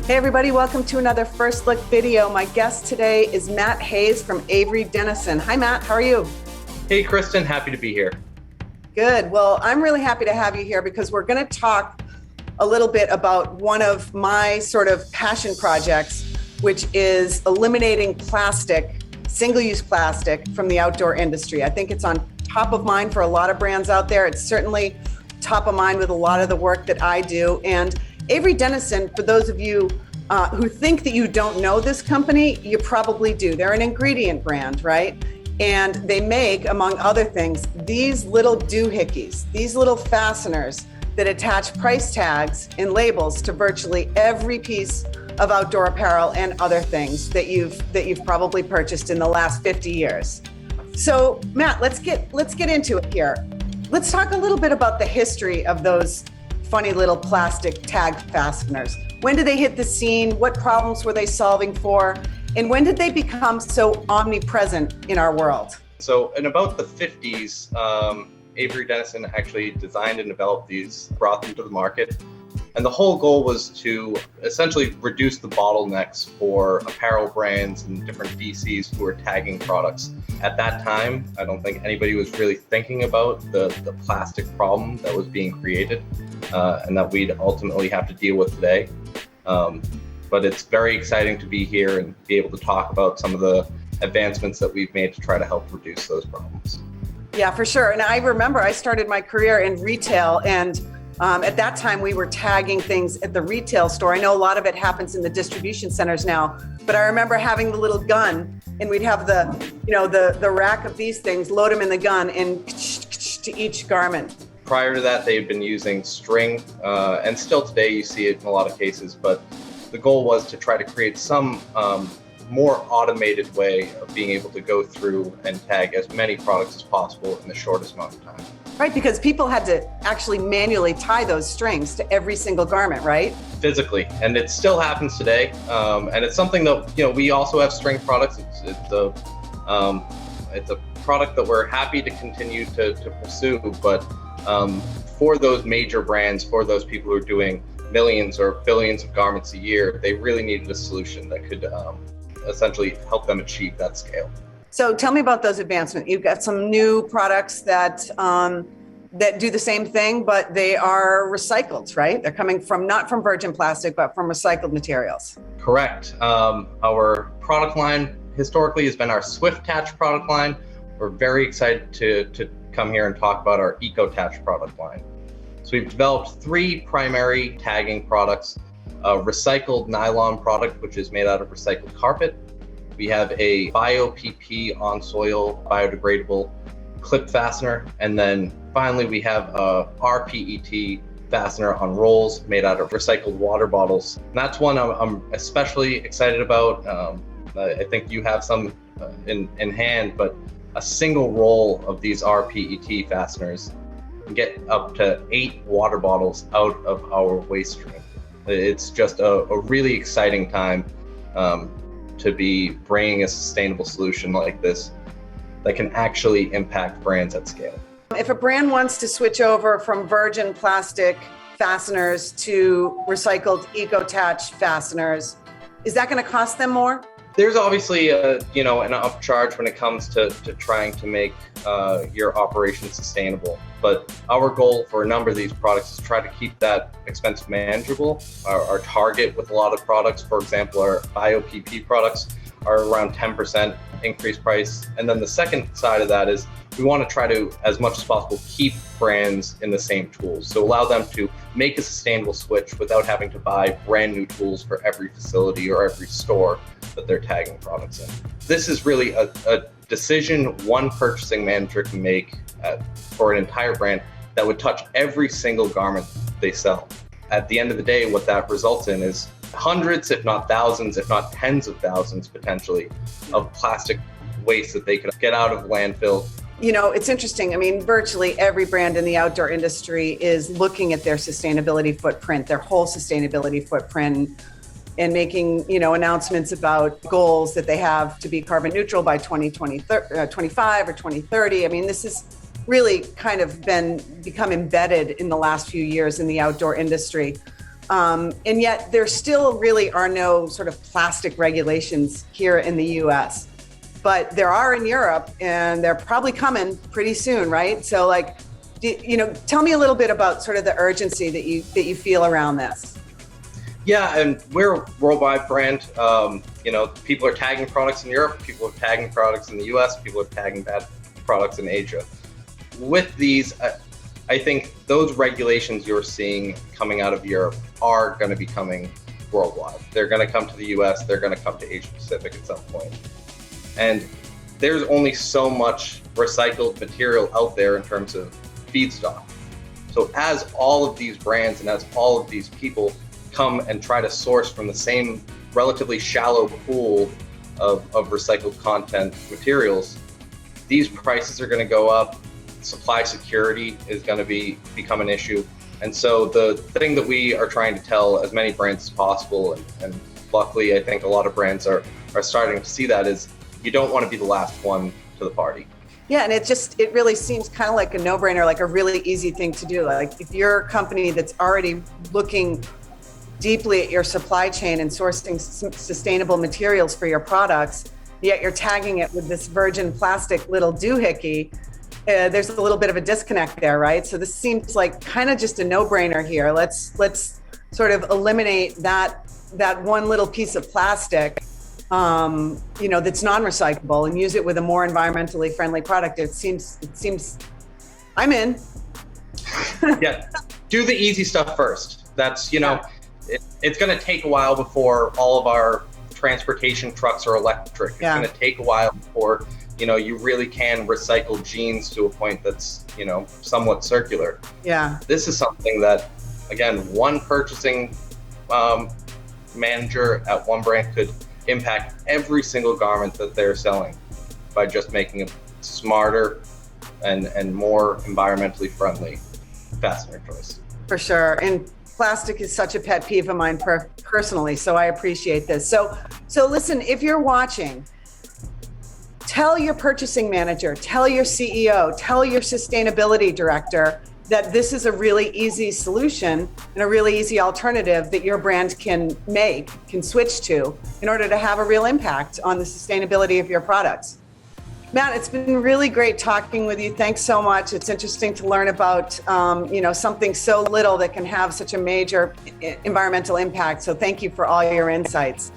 Hey everybody, welcome to another First Look video. My guest today is Matt Hayes from Avery Dennison. Hi Matt, how are you? Hey Kristen, happy to be here. Good, well I'm really happy to have you here because we're going to talk a little bit about one of my sort of passion projects, which is eliminating plastic, single-use plastic from the outdoor industry. I think it's on top of mind for a lot of brands out there. It's certainly top of mind with a lot of the work that I do. And Avery Dennison, for those of you who think that you don't know this company, you probably do. They're an ingredient brand, right? And they make, among other things, these little doohickeys, these little fasteners that attach price tags and labels to virtually every piece of outdoor apparel and other things that you've probably purchased in the last 50 years. So Matt, let's get into it here. Let's talk a little bit about the history of those funny little plastic tag fasteners. When did they hit the scene? What problems were they solving for? And when did they become so omnipresent in our world? So in about the 50s, Avery Dennison actually designed and developed these, brought them to the market. And the whole goal was to essentially reduce the bottlenecks for apparel brands and different DCs who were tagging products. At that time, I don't think anybody was really thinking about the plastic problem that was being created and that we'd ultimately have to deal with today. But it's very exciting to be here and be able to talk about some of the advancements that we've made to try to help reduce those problems. Yeah, for sure. And I remember I started my career in retail, and at that time we were tagging things at the retail store. I know a lot of it happens in the distribution centers now, but I remember having the little gun, and we'd have the rack of these things, load them in the gun and to each garment. Prior to that, they've been using string, and still today you see it in a lot of cases, but the goal was to try to create some more automated way of being able to go through and tag as many products as possible in the shortest amount of time. Right, because people had to actually manually tie those strings to every single garment, right? Physically, and it still happens today. And it's something that, we also have string products. It's a product that we're happy to continue to pursue, but for those major brands, for those people who are doing millions or billions of garments a year, they really needed a solution that could essentially help them achieve that scale. So tell me about those advancements. You've got some new products that do the same thing, but they are recycled, right? They're coming from not from virgin plastic, but from recycled materials. Correct. Our product line historically has been our Swift-Tach product line. We're very excited to come here and talk about our Ecotach product line. So we've developed three primary tagging products: a recycled nylon product, which is made out of recycled carpet. We have a bio-PP on-soil biodegradable clip fastener. And then finally, we have a rPET fastener on rolls made out of recycled water bottles. And that's one I'm especially excited about. I think you have some in hand, but a single roll of these rPET fasteners can get up to 8 water bottles out of our waste stream. It's just a really exciting time to be bringing a sustainable solution like this that can actually impact brands at scale. If a brand wants to switch over from virgin plastic fasteners to recycled Ecotach fasteners, is that going to cost them more? There's obviously an upcharge when it comes to trying to make your operation sustainable. But our goal for a number of these products is to try to keep that expense manageable. Our target with a lot of products, for example, our bio-PP products, are around 10% increased price. And then the second side of that is we want to try to, as much as possible, keep brands in the same tools. So allow them to make a sustainable switch without having to buy brand new tools for every facility or every store that they're tagging products in. This is really a decision one purchasing manager can make for an entire brand that would touch every single garment they sell. At the end of the day, what that results in is hundreds, if not thousands, if not tens of thousands potentially, of plastic waste that they could get out of landfill. It's interesting. I mean, virtually every brand in the outdoor industry is looking at their sustainability footprint, their whole sustainability footprint, and making, announcements about goals that they have to be carbon neutral by 2025 or 2030. I mean, this has really kind of become embedded in the last few years in the outdoor industry. And yet there still really are no sort of plastic regulations here in the US. But there are in Europe, and they're probably coming pretty soon, right? So like, tell me a little bit about sort of the urgency that you feel around this. Yeah, and we're a worldwide brand. People are tagging products in Europe, people are tagging products in the US, people are tagging bad products in Asia. With these, I think those regulations you're seeing coming out of Europe are going to be coming worldwide. They're going to come to the US, they're going to come to Asia Pacific at some point. And there's only so much recycled material out there in terms of feedstock. So as all of these brands and as all of these people come and try to source from the same relatively shallow pool of recycled content materials, these prices are going to go up. Supply security is going to become an issue. And so the thing that we are trying to tell as many brands as possible, and luckily I think a lot of brands are starting to see that, is you don't want to be the last one to the party. Yeah, and it really seems kind of like a no-brainer, like a really easy thing to do. Like if you're a company that's already looking deeply at your supply chain and sourcing sustainable materials for your products, yet you're tagging it with this virgin plastic little doohickey, there's a little bit of a disconnect there, right? So this seems like kind of just a no-brainer here. Let's sort of eliminate that one little piece of plastic, that's non-recyclable, and use it with a more environmentally friendly product. It seems I'm in. Yeah, do the easy stuff first. That's, it's going to take a while before all of our transportation trucks are electric. It's going to take a while before, you really can recycle jeans to a point that's, somewhat circular. Yeah. This is something that, again, one purchasing manager at one brand could impact every single garment that they're selling by just making a smarter and more environmentally friendly fastener choice. For sure. And plastic is such a pet peeve of mine personally, so I appreciate this. So listen, if you're watching, tell your purchasing manager, tell your CEO, tell your sustainability director that this is a really easy solution and a really easy alternative that your brand can switch to in order to have a real impact on the sustainability of your products. Matt, it's been really great talking with you. Thanks so much. It's interesting to learn about, something so little that can have such a major environmental impact. So thank you for all your insights.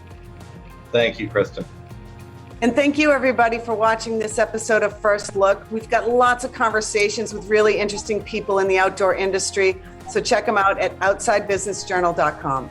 Thank you, Kristen. And thank you, everybody, for watching this episode of First Look. We've got lots of conversations with really interesting people in the outdoor industry. So check them out at outsidebusinessjournal.com.